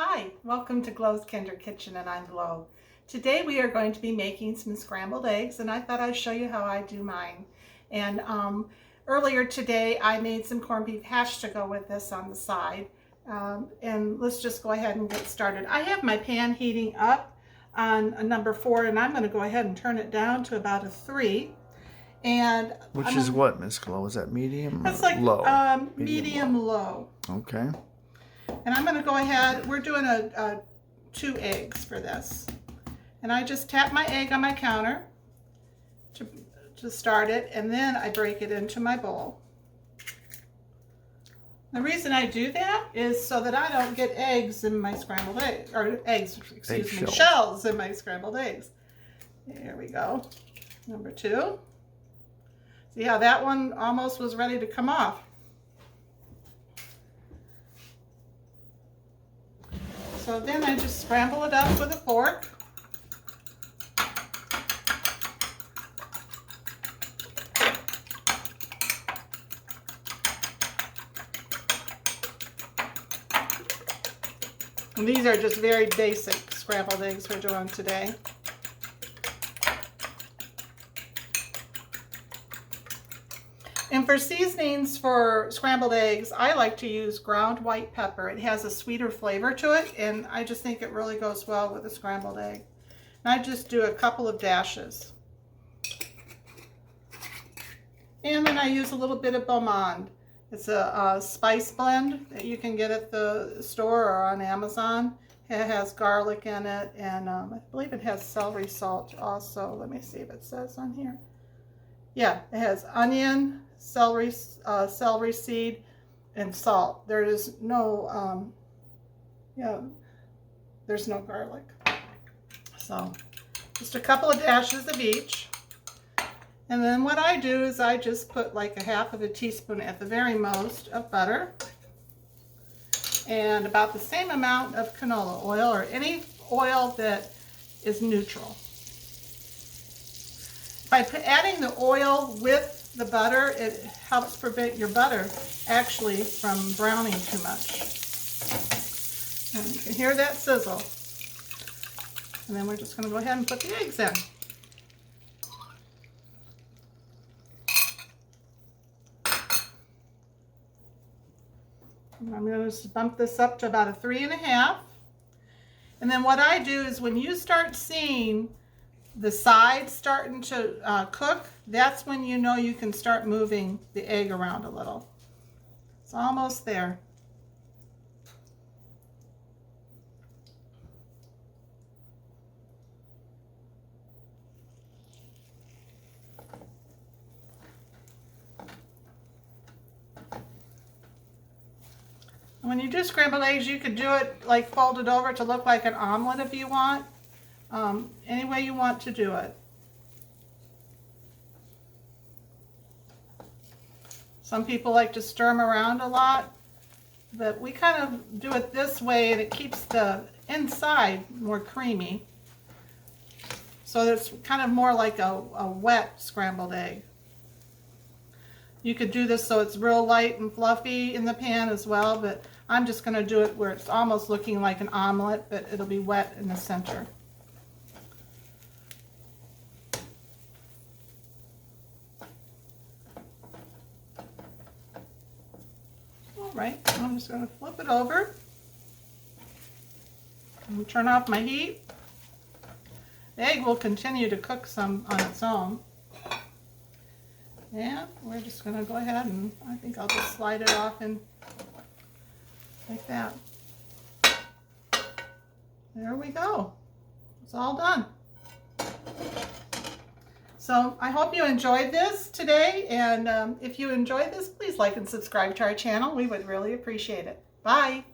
Hi, welcome to Glow's Kinder Kitchen, and I'm Glow. Today we are going to be making some scrambled eggs, and I thought I'd show you how I do mine. And earlier today I made some corned beef hash to go with this on the side. And let's just go ahead and get started. I have my pan heating up on a number 4, and I'm going to go ahead and turn it down to about a 3. And which is what, Miss Glow? Is that medium? That's like low. Medium low. Okay. And I'm going to go ahead, we're doing 2 eggs for this. And I just tap my egg on my counter to start it, and then I break it into my bowl. The reason I do that is so that I don't get eggs in my scrambled eggs, or shells in my scrambled eggs. There we go. Number 2. See how that one almost was ready to come off. So then I just scramble it up with a fork. And these are just very basic scrambled eggs we're doing today. And for seasonings for scrambled eggs, I like to use ground white pepper. It has a sweeter flavor to it, and I just think it really goes well with a scrambled egg. And I just do a couple of dashes. And then I use a little bit of Monde. It's a spice blend that you can get at the store or on Amazon. It has garlic in it, and I believe it has celery salt also. Let me see if it says on here. Yeah, it has onion, celery seed, and salt. There is no, there's no garlic. So just a couple of dashes of each. And then what I do is I just put like a half of a teaspoon at the very most of butter, and about the same amount of canola oil, or any oil that is neutral. By adding the oil with the butter, it helps prevent your butter actually from browning too much. And you can hear that sizzle. And then we're just going to go ahead and put the eggs in. And I'm going to just bump this up to about a 3.5. And then what I do is when you start seeing the sides starting to cook, that's when you know you can start moving the egg around a little. It's almost there. When you do scrambled eggs, you could do it like folded over to look like an omelet if you want. Any way you want to do it. Some people like to stir them around a lot, but we kind of do it this way, and it keeps the inside more creamy. So it's kind of more like a wet scrambled egg. You could do this so it's real light and fluffy in the pan as well, but I'm just going to do it where it's almost looking like an omelet, but it'll be wet in the center. Right, I'm just going to flip it over and turn off my heat. The egg will continue to cook some on its own. And we're just going to go ahead and I think I'll just slide it off in like that. There we go. It's all done. So I hope you enjoyed this today, and if you enjoyed this, please like and subscribe to our channel. We would really appreciate it. Bye.